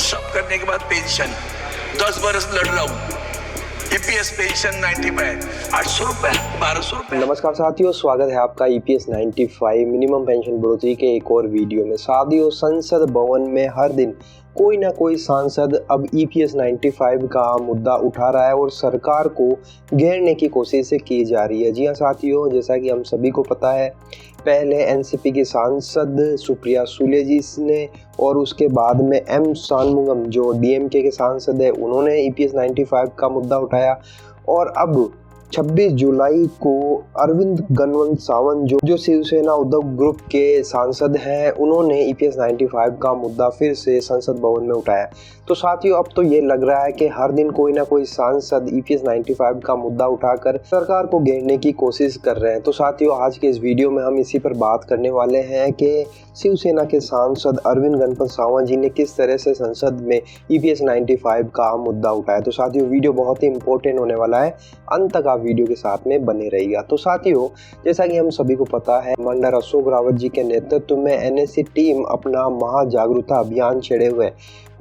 सब करने के बाद पेंशन 10 बरस लड़ रहा हूँ। ईपीएस पेंशन 95 800 रुपए 1200 रुपए। नमस्कार साथियों, स्वागत है आपका ईपीएस 95 मिनिमम पेंशन बढ़ोतरी के एक और वीडियो में। साथियों, संसद भवन में हर दिन कोई ना कोई सांसद अब ईपीएस 95 का मुद्दा उठा रहा है और सरकार को घेरने की कोशिश की जा रही है। जी हाँ साथियों, जैसा कि हम सभी को पता है, पहले एनसीपी की सांसद सुप्रिया सुले जी ने और उसके बाद में एम शानमुगम जो डीएमके के सांसद है, उन्होंने ईपीएस 95 का मुद्दा उठाया। और अब 26 जुलाई को अरविंद गणवंत सावंत जो शिवसेना उद्धव ग्रुप के सांसद हैं, उन्होंने ईपीएस 95 का मुद्दा फिर से संसद भवन में उठाया। तो साथियों, अब तो ये लग रहा है कि हर दिन कोई ना कोई सांसद ईपीएस 95 का मुद्दा उठाकर सरकार को घेरने की कोशिश कर रहे हैं। तो साथियों, आज के इस वीडियो में हम इसी पर बात करने वाले हैं कि शिवसेना के सांसद अरविंद गणपत सावंत जी ने किस तरह से संसद में ईपीएस 95 का मुद्दा उठाया। तो साथियों, वीडियो बहुत ही इंपॉर्टेंट होने वाला है, अंत तक आप वीडियो के साथ में बने रहिएगा। तो साथियों, जैसा कि हम सभी को पता है, कमांडर अशोक रावत जी के नेतृत्व में एनएससी टीम अपना महाजागरूकता अभियान छेड़े हुए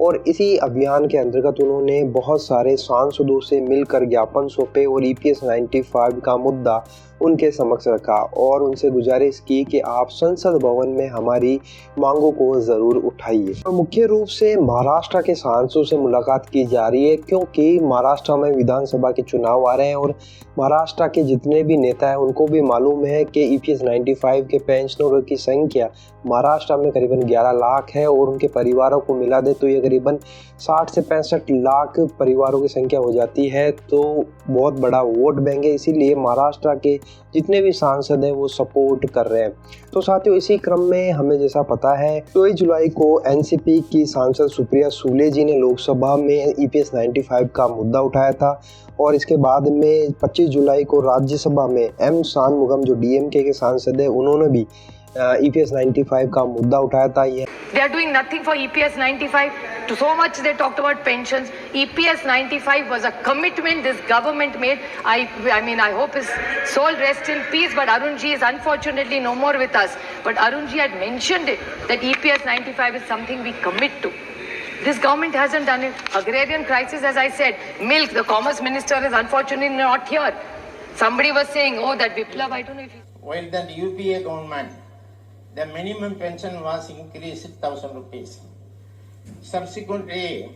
और इसी अभियान के अंतर्गत उन्होंने बहुत सारे सांसदों से मिलकर ज्ञापन सौंपे और ईपीएस 95 का मुद्दा उनके समक्ष रखा और उनसे गुजारिश की कि आप संसद भवन में हमारी मांगों को जरूर उठाइए। तो मुख्य रूप से महाराष्ट्र के सांसदों से मुलाकात की जा रही है, क्योंकि महाराष्ट्र में विधानसभा के चुनाव आ रहे हैं और महाराष्ट्र के जितने भी नेता हैं उनको भी मालूम है कि ईपीएस 95 के पेंशनरों की संख्या महाराष्ट्र में करीबन 11 लाख है और उनके परिवारों को मिला दे तो ये करीबन 60 से 65 लाख परिवारों की संख्या हो जाती है। तो बहुत बड़ा वोट बैंक है, इसीलिए महाराष्ट्र के जितने भी सांसद हैं वो सपोर्ट कर रहे हैं। तो साथियों, इसी क्रम में हमें जैसा पता है 24 जुलाई को एनसीपी की सांसद सुप्रिया सुले जी ने लोकसभा में ईपीएस 95 का मुद्दा उठाया था और इसके बाद में 25 जुलाई को राज्यसभा में एम शानमुगम जो डीएमके के सांसद है, उन्होंने भी ईपीएस 95 का मुद्दा उठाया था। ये They are doing nothing for EPS 95. To so much they talked about pensions. EPS 95 was a commitment this government made. I mean, I hope his soul rests in peace. But Arun ji is unfortunately no more with us. But Arun ji had mentioned it that EPS 95 is something we commit to. This government hasn't done it. Agrarian crisis, as I said, milk. The commerce minister is unfortunately not here. Somebody was saying, oh, that Biplav, I don't know if. While the UPA government, the minimum pension was increased 1,000 rupees. Subsequently,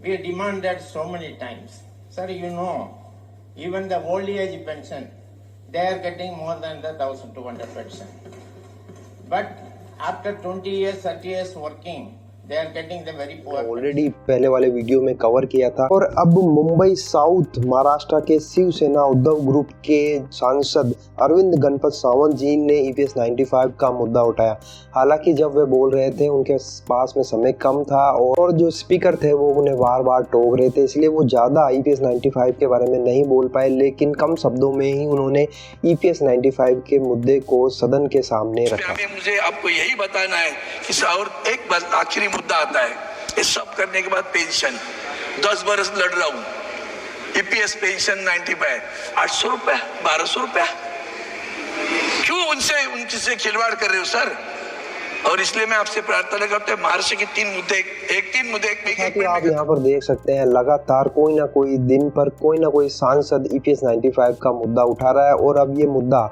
we demanded so many times. Sir, you know, even the old age pension, they are getting more than the 1,200 pension. But after 20 years, 30 years working, they are getting the very poor. Already पहले वाले video में cover किया था। और अब Mumbai south Maharashtra के Shiv Sena Uddhav group के सांसद अरविंद गणपत सावंत जी ने ईपीएस 95 का मुद्दा उठाया। हालांकि जब वे बोल रहे थे उनके पास में समय कम था और जो स्पीकर थे वो उन्हें बार बार टोक रहे थे, इसलिए वो ज़्यादा ईपीएस 95 के बारे में नहीं बोल पाए। लेकिन कम शब्दों में ही उन्होंने ईपीएस 95 के मुद्दे को सदन के सामने रखा। मुझे आपको यही बताना है कि और एक बस आखिरी मुद्दा आता है, ये सब करने के बाद पेंशन 10 बरस लड़ रहा हूँ। ईपीएस पेंशन 95 800 रुपए 1200 रुपए। क्यों उनसे खिलवाड़ कर रहे हो सर? और इसलिए मैं आपसे प्रार्थना करता हूँ, महाराष्ट्र के तीन मुद्दे आप यहाँ पर देख सकते हैं, लगातार कोई ना कोई दिन पर कोई ना कोई सांसद ईपीएस 95 का मुद्दा उठा रहा है और अब ये मुद्दा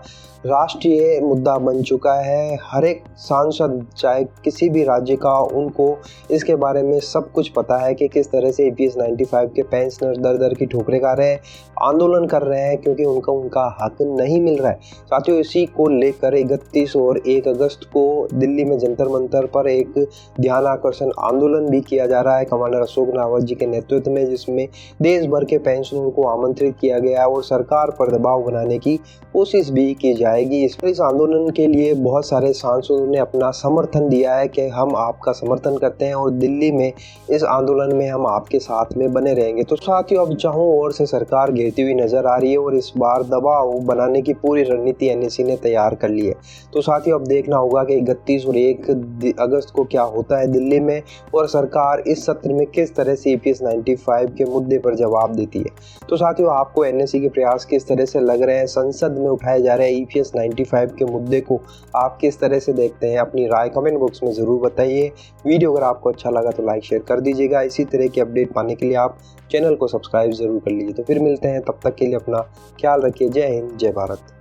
राष्ट्रीय मुद्दा बन चुका है। हर एक सांसद चाहे किसी भी राज्य का, उनको इसके बारे में सब कुछ पता है कि किस तरह से ईपीएस 95 के पेंशनर दर दर की ठोकरें खा रहे हैं, आंदोलन कर रहे हैं क्योंकि उनका हक नहीं मिल रहा है। साथियों, इसी को लेकर 31 और 1 अगस्त को दिल्ली में जंतर मंतर पर एक ध्यान आकर्षण आंदोलन भी किया जा रहा है कमांडर अशोक रावत जी के नेतृत्व में, जिसमें देश भर के पेंशनरों को आमंत्रित किया गया है और सरकार पर दबाव बनाने की कोशिश भी की जाएगी। इस आंदोलन के लिए बहुत सारे सांसदों ने अपना समर्थन दिया है कि हम आपका समर्थन करते हैं और दिल्ली में इस आंदोलन में हम आपके साथ में बने रहेंगे। तो साथियों, अब चारों ओर से सरकार घेरती हुई नजर आ रही है और इस बार दबाव बनाने की पूरी रणनीति एनएससी ने तैयार कर ली है। तो साथियों, अब देखना होगा कि 31 और 1 अगस्त को क्या होता है दिल्ली में और सरकार इस सत्र में किस तरह से ईपीएस 95 के मुद्दे पर जवाब देती है। तो साथियों, आपको एनएससी के प्रयास किस तरह से लग रहे हैं? संसद में उठाए जा रहे EPS 95 के मुद्दे को आप किस तरह से देखते हैं, अपनी राय कमेंट बॉक्स में ज़रूर बताइए। वीडियो अगर आपको अच्छा लगा तो लाइक शेयर कर दीजिएगा। इसी तरह की अपडेट पाने के लिए आप चैनल को सब्सक्राइब ज़रूर कर लीजिए। तो फिर मिलते हैं, तब तक के लिए अपना ख्याल रखिए। जय हिंद, जय भारत।